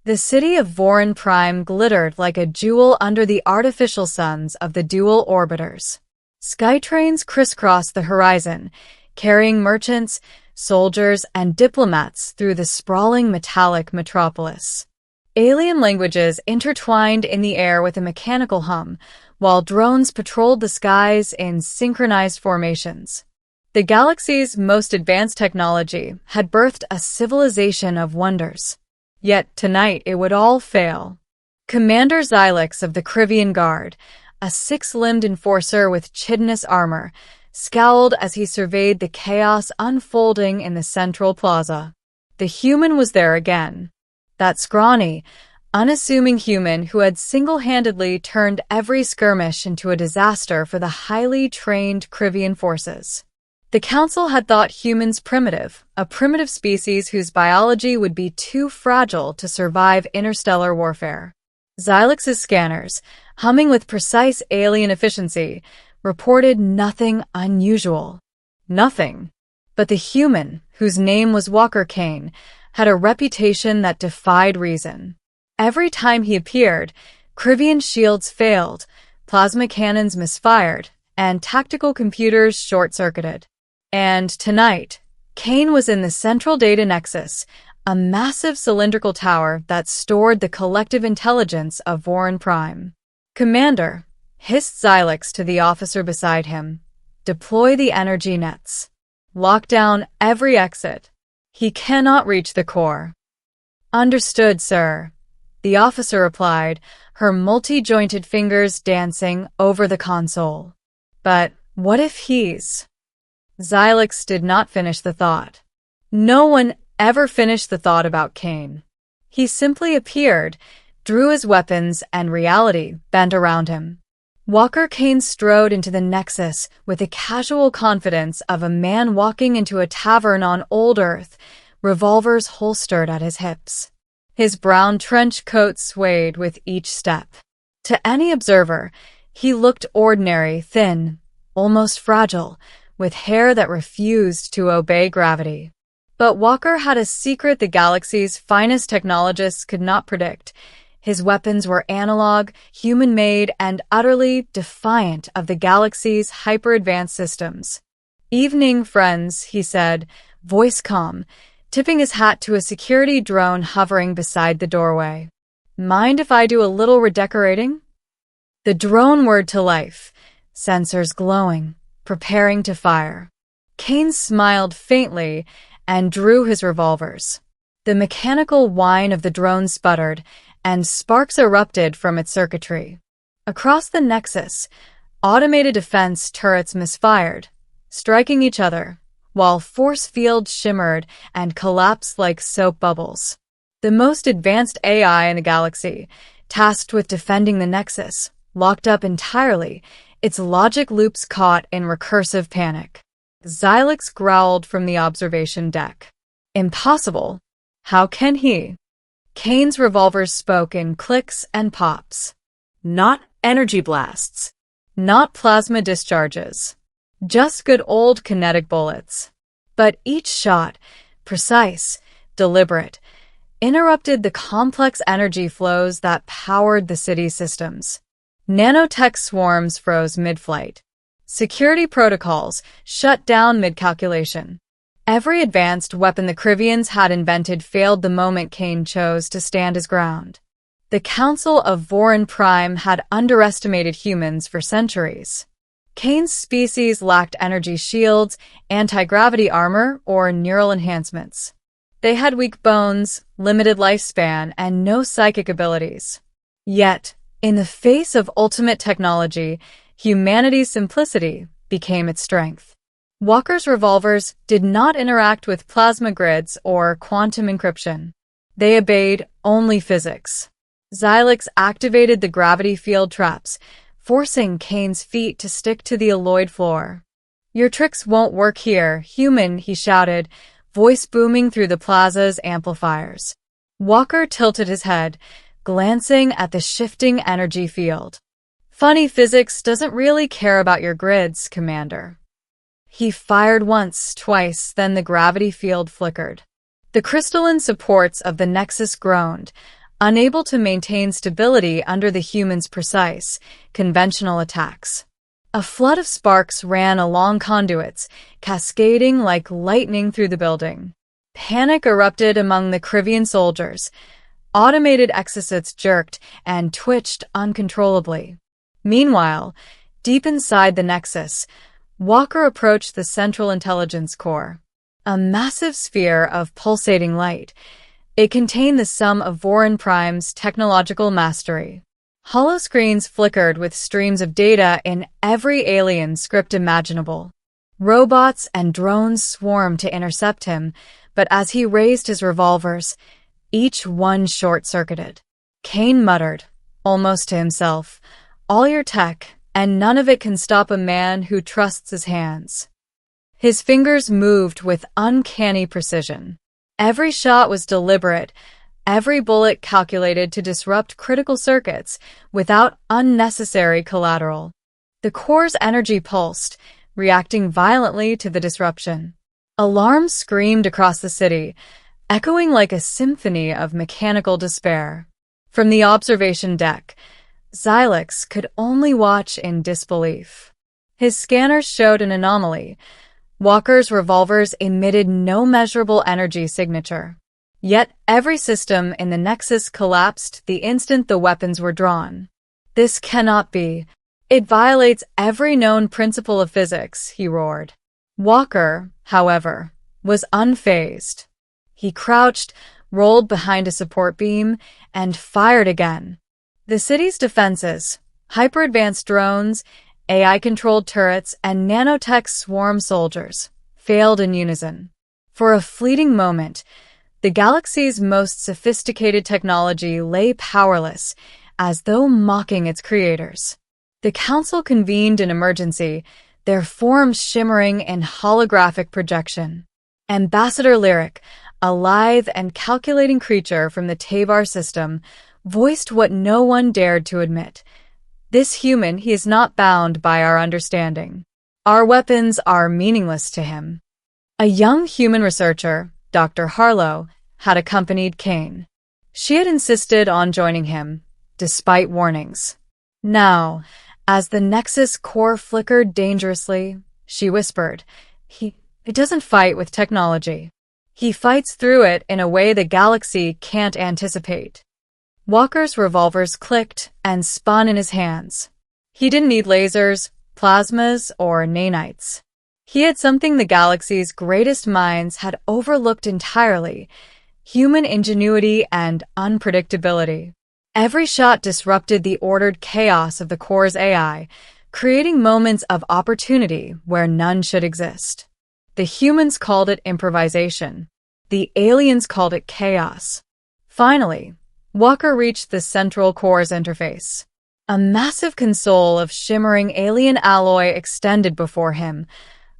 The city of Voron Prime glittered like a jewel under the artificial suns of the Duel orbiters. Skytrains crisscrossed the horizon, carrying merchants, soldiers, and diplomats through the sprawling metallic metropolis. Alien languages intertwined in the air with a mechanical hum, while drones patrolled the skies in synchronized formations. The galaxy's most advanced technology had birthed a civilization of wonders. Yet tonight it would all fail. Commander Xylix of the Krivian Guard, a six-limbed enforcer with chitinous armor, scowled as he surveyed the chaos unfolding in the central plaza. The human was there again. That scrawny, unassuming human who had single-handedly turned every skirmish into a disaster for the highly trained Krivian forces. The Council had thought humans primitive, a primitive species whose biology would be too fragile to survive interstellar warfare. Xylix's scanners, humming with precise alien efficiency, reported nothing unusual. Nothing. But the human, whose name was Walker Kane, had a reputation that defied reason. Every time he appeared, Krivian shields failed, plasma cannons misfired, and tactical computers short-circuited. And tonight, Kane was in the Central Data Nexus, a massive cylindrical tower that stored the collective intelligence of Voron Prime. "Commander," hissed Xylix to the officer beside him, "deploy the energy nets. Lock down every exit. He cannot reach the core." "Understood, sir," the officer replied, her multi-jointed fingers dancing over the console. "But what if he's—" Xylix did not finish the thought. No one ever finished the thought about Kane. He simply appeared, drew his weapons, and reality bent around him. Walker Kane strode into the Nexus with the casual confidence of a man walking into a tavern on old Earth, revolvers holstered at his hips. His brown trench coat swayed with each step. To any observer, he looked ordinary, thin, almost fragile, with hair that refused to obey gravity. But Walker had a secret the galaxy's finest technologists could not predict. His weapons were analog, human-made, and utterly defiant of the galaxy's hyper-advanced systems. "Evening, friends," he said, voice calm, tipping his hat to a security drone hovering beside the doorway. "Mind if I do a little redecorating?" The drone whirred to life, sensors glowing, preparing to fire. Kane smiled faintly and drew his revolvers. The mechanical whine of the drone sputtered, and sparks erupted from its circuitry. Across the Nexus, automated defense turrets misfired, striking each other, while force fields shimmered and collapsed like soap bubbles. The most advanced AI in the galaxy, tasked with defending the Nexus, locked up entirely, its logic loops caught in recursive panic. Xylix growled from the observation deck. "Impossible. How can he?" Kane's revolvers spoke in clicks and pops. Not energy blasts. Not plasma discharges. Just good old kinetic bullets. But each shot, precise, deliberate, interrupted the complex energy flows that powered the city's systems. Nanotech swarms froze mid-flight. Security protocols shut down mid-calculation. Every advanced weapon the Krivians had invented failed the moment Kane chose to stand his ground. The Council of Voron Prime had underestimated humans for centuries. Kane's species lacked energy shields, anti-gravity armor, or neural enhancements. They had weak bones, limited lifespan, and no psychic abilities. Yet, in the face of ultimate technology, humanity's simplicity became its strength. Walker's revolvers did not interact with plasma grids or quantum encryption. They obeyed only physics. Xylix activated the gravity field traps, forcing Kane's feet to stick to the alloyed floor. "Your tricks won't work here, human," he shouted, voice booming through the plaza's amplifiers. Walker tilted his head, glancing at the shifting energy field. "Funny physics doesn't really care about your grids, Commander." He fired once, twice, then the gravity field flickered. The crystalline supports of the Nexus groaned, unable to maintain stability under the human's precise, conventional attacks. A flood of sparks ran along conduits, cascading like lightning through the building. Panic erupted among the Krivian soldiers. Automated exosuits jerked and twitched uncontrollably. Meanwhile, deep inside the Nexus, Walker approached the Central Intelligence Core, a massive sphere of pulsating light. It contained the sum of Voron Prime's technological mastery. Holoscreens flickered with streams of data in every alien script imaginable. Robots and drones swarmed to intercept him, but as he raised his revolvers, each one short-circuited. Kane muttered, almost to himself, "All your tech, and none of it can stop a man who trusts his hands." His fingers moved with uncanny precision. Every shot was deliberate, every bullet calculated to disrupt critical circuits without unnecessary collateral. The core's energy pulsed, reacting violently to the disruption. Alarms screamed across the city, echoing like a symphony of mechanical despair. From the observation deck, Xylix could only watch in disbelief. His scanners showed an anomaly. Walker's revolvers emitted no measurable energy signature. Yet every system in the Nexus collapsed the instant the weapons were drawn. "This cannot be. It violates every known principle of physics," he roared. Walker, however, was unfazed. He crouched, rolled behind a support beam, and fired again. The city's defenses, hyper-advanced drones, AI-controlled turrets, and nanotech swarm soldiers, failed in unison. For a fleeting moment, the galaxy's most sophisticated technology lay powerless, as though mocking its creators. The Council convened in emergency, their forms shimmering in holographic projection. Ambassador Lyric, a lithe and calculating creature from the Tabar system, voiced what no one dared to admit. "This human, he is not bound by our understanding. Our weapons are meaningless to him." A young human researcher, Dr. Harlow, had accompanied Kane. She had insisted on joining him, despite warnings. Now, as the Nexus core flickered dangerously, she whispered, He doesn't fight with technology. He fights through it in a way the galaxy can't anticipate." Walker's revolvers clicked and spun in his hands. He didn't need lasers, plasmas, or nanites. He had something the galaxy's greatest minds had overlooked entirely: human ingenuity and unpredictability. Every shot disrupted the ordered chaos of the core's AI, creating moments of opportunity where none should exist. The humans called it improvisation. The aliens called it chaos. Finally, Walker reached the central core's interface. A massive console of shimmering alien alloy extended before him,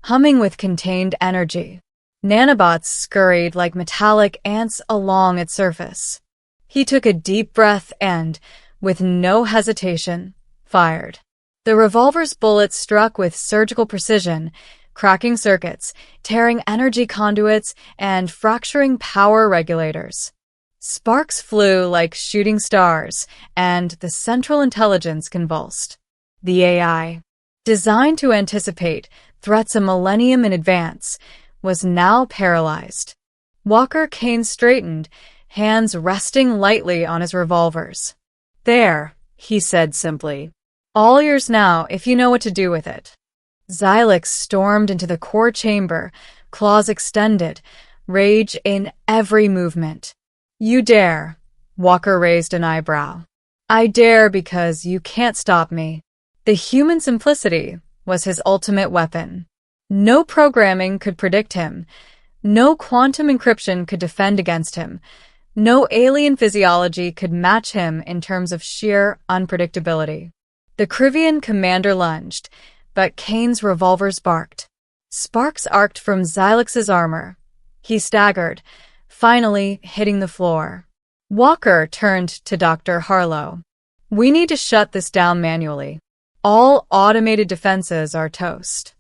humming with contained energy. Nanobots scurried like metallic ants along its surface. He took a deep breath and, with no hesitation, fired. The revolver's bullets struck with surgical precision, cracking circuits, tearing energy conduits, and fracturing power regulators. Sparks flew like shooting stars, and the Central Intelligence convulsed. The AI, designed to anticipate threats a millennium in advance, was now paralyzed. Walker Kane straightened, hands resting lightly on his revolvers. "There," he said simply. "All yours now if you know what to do with it." Xylix stormed into the core chamber, claws extended, rage in every movement. "You dare?" Walker raised an eyebrow. "I dare because you can't stop me." The human simplicity was his ultimate weapon. No programming could predict him. No quantum encryption could defend against him. No alien physiology could match him in terms of sheer unpredictability. The Krivian commander lunged, but Kane's revolvers barked. Sparks arced from Xylix's armor. He staggered, finally hitting the floor. Walker turned to Dr. Harlow. "We need to shut this down manually. All automated defenses are toast."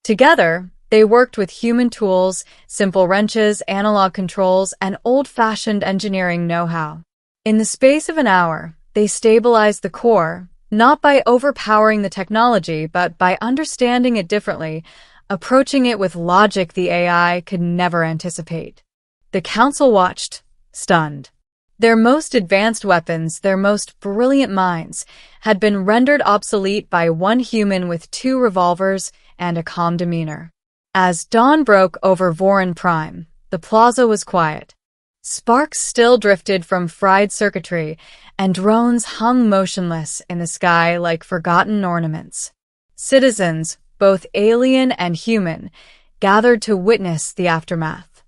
Together, they worked with human tools, simple wrenches, analog controls, and old-fashioned engineering know-how. In the space of an hour, they stabilized the core, not by overpowering the technology, but by understanding it differently, approaching it with logic the AI could never anticipate. The council watched, stunned. Their most advanced weapons, their most brilliant minds, had been rendered obsolete by one human with 2 revolvers and a calm demeanor. As dawn broke over Voron Prime, the plaza was quiet. Sparks still drifted from fried circuitry, and drones hung motionless in the sky like forgotten ornaments. Citizens, both alien and human, gathered to witness the aftermath.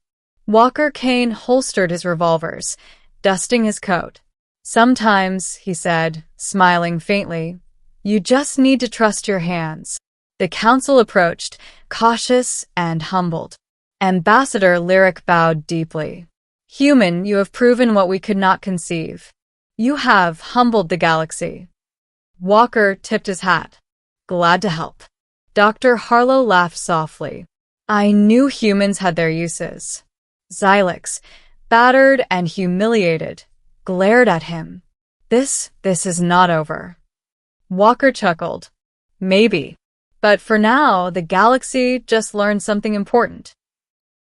Walker Kane holstered his revolvers, dusting his coat. "Sometimes," he said, smiling faintly, "you just need to trust your hands." The council approached, cautious and humbled. Ambassador Lyric bowed deeply. "Human, you have proven what we could not conceive. You have humbled the galaxy." Walker tipped his hat. "Glad to help." Dr. Harlow laughed softly. "I knew humans had their uses." Xylix, battered and humiliated, glared at him. This is not over." Walker chuckled. "Maybe. But for now, the galaxy just learned something important.